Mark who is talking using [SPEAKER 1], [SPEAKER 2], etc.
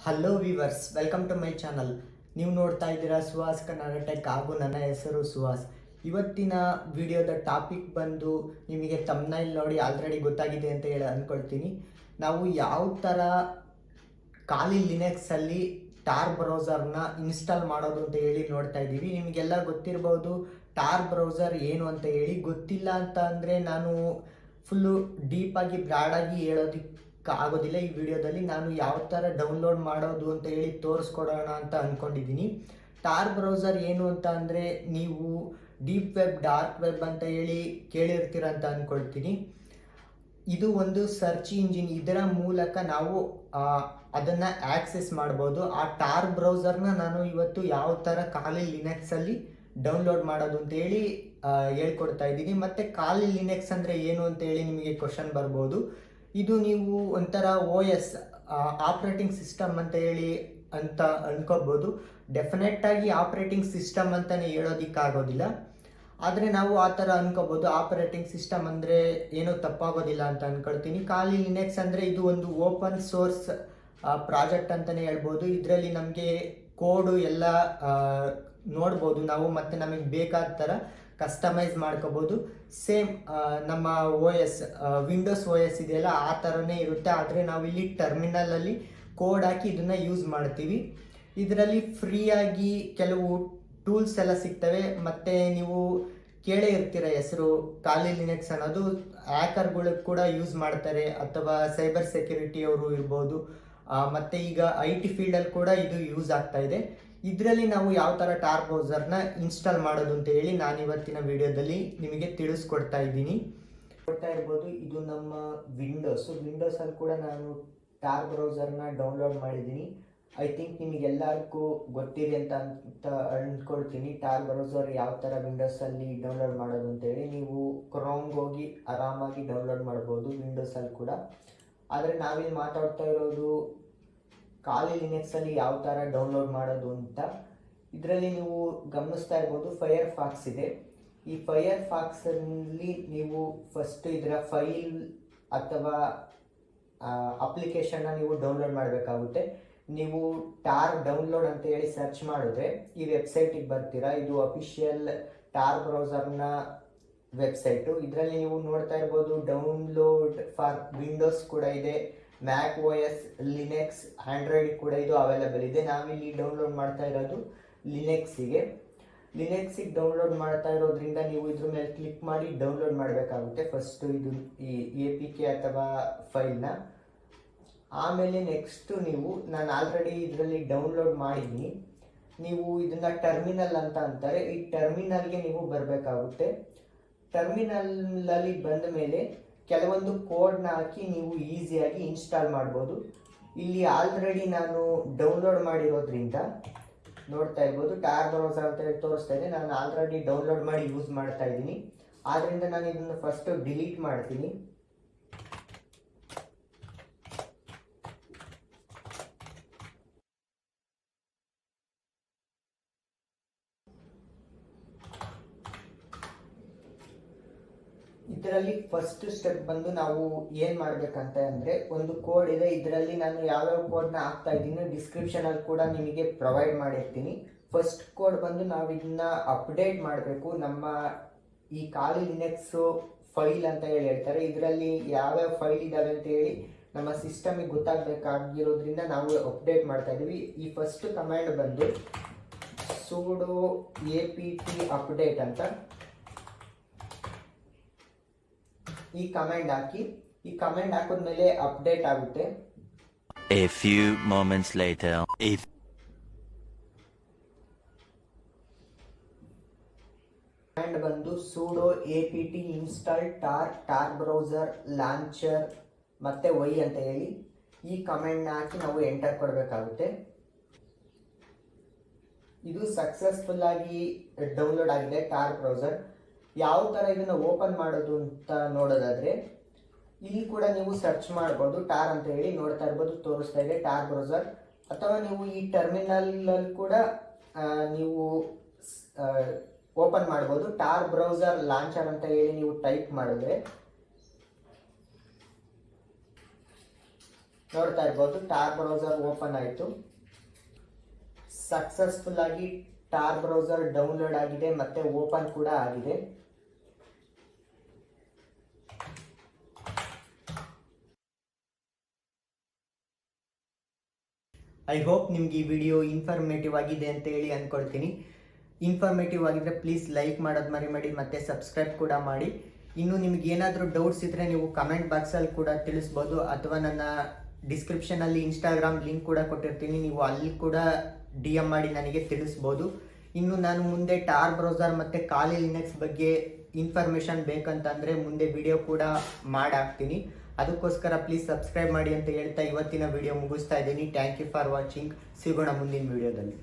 [SPEAKER 1] Hello viewers, welcome to my channel. ನೀವು ನೋಡ್ತಾ ಇದ್ದೀರಾ ಸುಹಾಸ್ ಕನ್ನಡ ಟೆಕ್ ಹಾಗೂ ನನ್ನ ಹೆಸರು ಸುಹಾಸ್. ಇವತ್ತಿನ ವಿಡಿಯೋದ ಟಾಪಿಕ್ ಬಂದು ನಿಮಗೆ ತಮ್ನೈಲ್ ನೋಡಿ ಆಲ್ರೆಡಿ ಗೊತ್ತಾಗಿದೆ ಅಂತ ಹೇಳಿ ಅಂದ್ಕೊಳ್ತೀನಿ. ನಾವು ಯಾವ ಥರ ಖಾಲಿ ಲಿನಕ್ಸಲ್ಲಿ ಟಾರ್ ಬ್ರೌಸರ್ನ ಇನ್ಸ್ಟಾಲ್ ಮಾಡೋದು ಅಂತ ಹೇಳಿ ನೋಡ್ತಾ ಇದ್ದೀವಿ. ನಿಮಗೆಲ್ಲ ಗೊತ್ತಿರ್ಬೋದು ಟಾರ್ ಬ್ರೌಸರ್ ಏನು ಅಂತ ಹೇಳಿ. ಗೊತ್ತಿಲ್ಲ ಅಂತ ಅಂದರೆ ನಾನು ಫುಲ್ಲು ಡೀಪಾಗಿ ಬ್ರಾಡಾಗಿ ಹೇಳೋದಕ್ಕೆ ಆಗೋದಿಲ್ಲ. ಈ ವಿಡಿಯೋದಲ್ಲಿ ನಾನು ಯಾವ ಥರ ಡೌನ್ಲೋಡ್ ಮಾಡೋದು ಅಂತ ಹೇಳಿ ತೋರಿಸ್ಕೊಡೋಣ ಅಂತ ಅಂದ್ಕೊಂಡಿದ್ದೀನಿ. ಟಾರ್ ಬ್ರೌಸರ್ ಏನು ಅಂತ ಅಂದರೆ ನೀವು ಡೀಪ್ ವೆಬ್, ಡಾರ್ಕ್ ವೆಬ್ ಅಂತ ಹೇಳಿ ಕೇಳಿರ್ತೀರ ಅಂತ ಅಂದ್ಕೊಳ್ತೀನಿ. ಇದು ಒಂದು ಸರ್ಚ್ ಇಂಜಿನ್. ಇದರ ಮೂಲಕ ನಾವು ಅದನ್ನು ಆಕ್ಸೆಸ್ ಮಾಡ್ಬೋದು. ಆ ಟಾರ್ ಬ್ರೌಸರ್ನ ನಾನು ಇವತ್ತು ಯಾವ ಥರ ಖಾಲಿ ಲಿನಕ್ಸಲ್ಲಿ ಡೌನ್ಲೋಡ್ ಮಾಡೋದು ಅಂತ ಹೇಳಿ ಹೇಳ್ಕೊಡ್ತಾ ಇದ್ದೀನಿ. ಮತ್ತು ಖಾಲಿ ಲಿನಕ್ಸ್ ಅಂದರೆ ಏನು ಅಂತ ಹೇಳಿ ನಿಮಗೆ ಕ್ವಶನ್ ಬರ್ಬೋದು. ಇದು ನೀವು ಒಂಥರ OS ಆಪ್ರೇಟಿಂಗ್ ಸಿಸ್ಟಮ್ ಅಂತ ಹೇಳಿ ಅಂತ ಅನ್ಕೋಬೋದು. ಡೆಫಿನೆಟ್ಟಾಗಿ ಆಪ್ರೇಟಿಂಗ್ ಸಿಸ್ಟಮ್ ಅಂತಲೇ ಹೇಳೋದಕ್ಕಾಗೋದಿಲ್ಲ, ಆದರೆ ನಾವು ಆ ಥರ ಅನ್ಕೋಬೋದು. ಆಪ್ರೇಟಿಂಗ್ ಸಿಸ್ಟಮ್ ಅಂದರೆ ಏನೂ ತಪ್ಪಾಗೋದಿಲ್ಲ ಅಂತ ಅಂದ್ಕೊಳ್ತೀನಿ. ಖಾಲಿ ಲಿನಕ್ಸ್ ಅಂದರೆ ಇದು ಒಂದು ಓಪನ್ ಸೋರ್ಸ್ ಪ್ರಾಜೆಕ್ಟ್ ಅಂತಲೇ ಹೇಳ್ಬೋದು. ಇದರಲ್ಲಿ ನಮಗೆ ಕೋಡು ಎಲ್ಲ ನೋಡ್ಬೋದು ನಾವು, ಮತ್ತು ನಮಗೆ ಬೇಕಾದ ಥರ ಕಸ್ಟಮೈಸ್ ಮಾಡ್ಕೋಬೋದು. ಸೇಮ್ ನಮ್ಮ OS ವಿಂಡೋಸ್ OS ಇದೆಯಲ್ಲ ಆ ಥರನೇ ಇರುತ್ತೆ. ಆದರೆ ನಾವಿಲ್ಲಿ ಟರ್ಮಿನಲಲ್ಲಿ ಕೋಡ್ ಹಾಕಿ ಇದನ್ನು ಯೂಸ್ ಮಾಡ್ತೀವಿ. ಇದರಲ್ಲಿ ಫ್ರೀಯಾಗಿ ಕೆಲವು ಟೂಲ್ಸ್ ಎಲ್ಲ ಸಿಗ್ತವೆ. ಮತ್ತು ನೀವು ಕೇಳೇ ಇರ್ತೀರ ಹೆಸರು ಖಾಲಿ ಲಿನಕ್ಸ್ ಅನ್ನೋದು. ಹ್ಯಾಕರ್ಗಳಿಗೆ ಕೂಡ ಯೂಸ್ ಮಾಡ್ತಾರೆ, ಅಥವಾ ಸೈಬರ್ ಸೆಕ್ಯೂರಿಟಿ ಅವರು ಇರ್ಬೋದು. ಮತ್ತು ಈಗ IT ಫೀಲ್ಡಲ್ಲಿ ಕೂಡ ಇದು ಯೂಸ್ ಆಗ್ತಾ ಇದೆ. ಇದರಲ್ಲಿ ನಾವು ಯಾವ ಥರ ಟಾರ್ ಬ್ರೌಸರ್ನ ಇನ್ಸ್ಟಾಲ್ ಮಾಡೋದು ಅಂತ ಹೇಳಿ ನಾನು ಇವತ್ತಿನ ವಿಡಿಯೋದಲ್ಲಿ ನಿಮಗೆ ತಿಳಿಸ್ಕೊಡ್ತಾ ಇದ್ದೀನಿ. ಕೊಡ್ತಾ ಇರ್ಬೋದು, ಇದು ನಮ್ಮ ವಿಂಡೋಸಲ್ಲಿ ಕೂಡ ನಾನು ಟಾರ್ ಬ್ರೌಸರ್ನ ಡೌನ್ಲೋಡ್ ಮಾಡಿದ್ದೀನಿ. ಐ ಥಿಂಕ್ ನಿಮಗೆಲ್ಲರಿಗೂ ಗೊತ್ತಿದೆ ಅಂತ ಅಂದ್ಕೊಳ್ತೀನಿ ಟಾರ್ ಬ್ರೌಸರ್ ಯಾವ ಥರ ವಿಂಡೋಸಲ್ಲಿ ಡೌನ್ಲೋಡ್ ಮಾಡೋದು ಅಂತೇಳಿ. ನೀವು ಕ್ರೋಮ್ಗೆ ಹೋಗಿ ಆರಾಮಾಗಿ ಡೌನ್ಲೋಡ್ ಮಾಡ್ಬೋದು ವಿಂಡೋಸಲ್ಲಿ ಕೂಡ. ಆದರೆ ನಾವಿಲ್ಲಿ ಮಾತಾಡ್ತಾ ಇರೋದು ಖಾಲಿ ಲಿನಕ್ಸಲ್ಲಿ ಯಾವ ಥರ ಡೌನ್ಲೋಡ್ ಮಾಡೋದು ಅಂತ. ಇದರಲ್ಲಿ ನೀವು ಗಮನಿಸ್ತಾ ಇರ್ಬೋದು ಫೈರ್ ಫಾಕ್ಸ್ ಇದೆ. ಈ ಫೈರ್ ಫಾಕ್ಸಲ್ಲಿ ನೀವು ಫಸ್ಟ್ ಇದರ ಫೈಲ್ ಅಥವಾ ಅಪ್ಲಿಕೇಶನ್ನ ನೀವು ಡೌನ್ಲೋಡ್ ಮಾಡಬೇಕಾಗುತ್ತೆ. ನೀವು ಟಾರ್ ಡೌನ್ಲೋಡ್ ಅಂತ ಹೇಳಿ ಸರ್ಚ್ ಮಾಡಿದ್ರೆ ಈ ವೆಬ್ಸೈಟಿಗೆ ಬರ್ತೀರಾ. ಇದು ಅಫಿಷಿಯಲ್ ಟಾರ್ ಬ್ರೌಸರ್ನ ವೆಬ್ಸೈಟು. ಇದರಲ್ಲಿ ನೀವು ನೋಡ್ತಾ ಇರ್ಬೋದು ಡೌನ್ಲೋಡ್ ಫಾರ್ ವಿಂಡೋಸ್ ಕೂಡ ಇದೆ, ಮ್ಯಾಕ್ OS, ಲಿನೆಕ್ಸ್, ಆಂಡ್ರಾಯ್ಡ್ ಕೂಡ ಇದು ಅವೈಲೇಬಲ್ ಇದೆ. ನಾವಿಲ್ಲಿ ಡೌನ್ಲೋಡ್ ಮಾಡ್ತಾ ಇರೋದು ಲಿನೆಕ್ಸಿಗೆ ಡೌನ್ಲೋಡ್ ಮಾಡ್ತಾ ಇರೋದ್ರಿಂದ ನೀವು ಇದ್ರ ಮೇಲೆ ಕ್ಲಿಕ್ ಮಾಡಿ ಡೌನ್ಲೋಡ್ ಮಾಡಬೇಕಾಗುತ್ತೆ ಫಸ್ಟ್ ಇದು ಈ APK ಅಥವಾ ಫೈಲ್ನ. ಆಮೇಲೆ ನೆಕ್ಸ್ಟು ನಾನು ಆಲ್ರೆಡಿ ಇದರಲ್ಲಿ ಡೌನ್ಲೋಡ್ ಮಾಡಿದ್ದೀನಿ. ನೀವು ಇದನ್ನ ಟರ್ಮಿನಲ್ ಅಂತ ಅಂತಾರೆ. ಈ ಟರ್ಮಿನಲ್ಗೆ ನೀವು ಬರಬೇಕಾಗುತ್ತೆ. ಟರ್ಮಿನಲಲ್ಲಿ ಬಂದ ಮೇಲೆ ಕೆಲವೊಂದು ಕೋಡ್ನ ಹಾಕಿ ನೀವು ಈಸಿಯಾಗಿ ಇನ್ಸ್ಟಾಲ್ ಮಾಡ್ಬೋದು. ಇಲ್ಲಿ ಆಲ್ರೆಡಿ ನಾನು ಡೌನ್ಲೋಡ್ ಮಾಡಿರೋದ್ರಿಂದ ನೋಡ್ತಾ ಇರ್ಬೋದು ಟಾರ್ ಬ್ರೌಸರ್ ಅಂತ ಹೇಳಿ ತೋರಿಸ್ತಾ ಇದೆ. ನಾನು ಆಲ್ರೆಡಿ ಡೌನ್ಲೋಡ್ ಮಾಡಿ ಯೂಸ್ ಮಾಡ್ತಾ ಇದ್ದೀನಿ. ಆದ್ದರಿಂದ ನಾನು ಇದನ್ನು ಫಸ್ಟು ಡಿಲೀಟ್ ಮಾಡ್ತೀನಿ. ಇದರಲ್ಲಿ ಫಸ್ಟ್ ಸ್ಟೆಪ್ ಬಂದು ನಾವು ಏನು ಮಾಡಬೇಕಂತ ಅಂದರೆ, ಒಂದು ಕೋಡ್ ಇದೆ. ಇದರಲ್ಲಿ ನಾನು ಯಾವ್ಯಾವ ಕೋಡ್ನ ಹಾಕ್ತಾ ಇದ್ದೀನಿ ಡಿಸ್ಕ್ರಿಪ್ಷನಲ್ಲಿ ಕೂಡ ನಿಮಗೆ ಪ್ರೊವೈಡ್ ಮಾಡಿರ್ತೀನಿ. ಫಸ್ಟ್ ಕೋಡ್ ಬಂದು ನಾವು ಇದನ್ನ ಅಪ್ಡೇಟ್ ಮಾಡಬೇಕು. ನಮ್ಮ ಈ ಖಾಲಿ ಲಿನಕ್ಸು ಫೈಲ್ ಅಂತ ಹೇಳಿ ಹೇಳ್ತಾರೆ. ಇದರಲ್ಲಿ ಯಾವ್ಯಾವ ಫೈಲ್ ಇದ್ದಾವೆ ಅಂತ ಹೇಳಿ ನಮ್ಮ ಸಿಸ್ಟಮಿಗೆ ಗೊತ್ತಾಗಬೇಕಾಗಿರೋದ್ರಿಂದ ನಾವು ಅಪ್ಡೇಟ್ ಮಾಡ್ತಾ ಇದ್ದೀವಿ. ಈ ಫಸ್ಟ್ ಕಮಾಂಡ್ ಬಂದು sudo apt update ಅಂತ ಈ ಕಮಾಂಡ್ ಹಾಕಿ. ಈ ಕಮಾಂಡ್ ಹಾಕಿದ್ಮೇಲೆ ಅಪ್ಡೇಟ್ ಆಗುತ್ತೆ.
[SPEAKER 2] A few moments later.
[SPEAKER 1] Command ಬಂದು sudo apt install ಟಾರ್ ಬ್ರೌಸರ್ ಲಾಂಚರ್ ಮತ್ತೆ Y ಅಂತ ಹೇಳಿ ಈ ಕಮಾಂಡ್ನ ಹಾಕಿ ನಾವು ಎಂಟರ್ ಕೊಡಬೇಕಾಗುತ್ತೆ. ಇದು ಸಕ್ಸಸ್ಫುಲ್ ಆಗಿ ಡೌನ್ಲೋಡ್ ಆಗಿದೆ ಟಾರ್ ಬ್ರೌಸರ್. ಯಾವ ಥರ ಇದನ್ನು ಓಪನ್ ಮಾಡೋದು ಅಂತ ನೋಡೋದಾದ್ರೆ ಇಲ್ಲಿ ಕೂಡ ನೀವು ಸರ್ಚ್ ಮಾಡ್ಬೋದು. ಟಾರ್ ಅಂತ ಹೇಳಿ ನೋಡ್ತಾ ಇರ್ಬೋದು, ತೋರಿಸ್ತಾ ಇದೆ ಟಾರ್ ಬ್ರೌಸರ್. ಅಥವಾ ನೀವು ಈ ಟರ್ಮಿನಲಲ್ಲಿ ಕೂಡ ನೀವು ಓಪನ್ ಮಾಡ್ಬೋದು. ಟಾರ್ ಬ್ರೌಸರ್ ಲಾಂಚರ್ ಅಂತ ಹೇಳಿ ನೀವು ಟೈಪ್ ಮಾಡಿದ್ರೆ ನೋಡ್ತಾ ಇರ್ಬೋದು ಟಾರ್ ಬ್ರೌಸರ್ ಓಪನ್ ಆಯಿತು. ಸಕ್ಸಸ್ಫುಲ್ ಆಗಿ ಟಾರ್ ಬ್ರೌಸರ್ ಡೌನ್ಲೋಡ್ ಆಗಿದೆ ಮತ್ತು ಓಪನ್ ಕೂಡ ಆಗಿದೆ. ಐ ಹೋಪ್ ನಿಮ್ಗೆ ಈ ವಿಡಿಯೋ ಇನ್ಫಾರ್ಮೇಟಿವ್ ಆಗಿದೆ ಅಂತ ಹೇಳಿ ಅಂದ್ಕೊಳ್ತೀನಿ. ಇನ್ಫಾರ್ಮೇಟಿವ್ ಆಗಿದ್ರೆ ಪ್ಲೀಸ್ ಲೈಕ್ ಮಾಡೋದು ಮರಿಬೇಡಿ ಮತ್ತು ಸಬ್ಸ್ಕ್ರೈಬ್ ಕೂಡ ಮಾಡಿ. ಇನ್ನು ನಿಮ್ಗೆ ಏನಾದರೂ ಡೌಟ್ಸ್ ಇದ್ದರೆ ನೀವು ಕಮೆಂಟ್ ಬಾಕ್ಸಲ್ಲಿ ಕೂಡ ತಿಳಿಸ್ಬೋದು, ಅಥವಾ ನನ್ನ ಡಿಸ್ಕ್ರಿಪ್ಷನಲ್ಲಿ ಇನ್ಸ್ಟಾಗ್ರಾಮ್ ಲಿಂಕ್ ಕೂಡ ಕೊಟ್ಟಿರ್ತೀನಿ, ನೀವು ಅಲ್ಲಿ ಕೂಡ DM ಮಾಡಿ ನನಗೆ ತಿಳಿಸ್ಬೋದು. ಇನ್ನು ನಾನು ಮುಂದೆ ಟಾರ್ ಬ್ರೌಸರ್ ಮತ್ತು ಕಾಲಿ ಲಿನಕ್ಸ್ ಬಗ್ಗೆ ಇನ್ಫಾರ್ಮೇಷನ್ ಬೇಕಂತಂದರೆ ಮುಂದೆ ವಿಡಿಯೋ ಕೂಡ ಮಾಡಾಕ್ತೀನಿ. ಅದಕ್ಕೋಸ್ಕರ ಪ್ಲೀಸ್ ಸಬ್ಸ್ಕ್ರೈಬ್ ಮಾಡಿ ಅಂತ ಹೇಳ್ತಾ ಇವತ್ತಿನ ವಿಡಿಯೋ ಮುಗಿಸ್ತಾ ಇದ್ದೀನಿ. Thank you for watching. ಸಿಗೋಣ ಮುಂದಿನ ವಿಡಿಯೋದಲ್ಲಿ.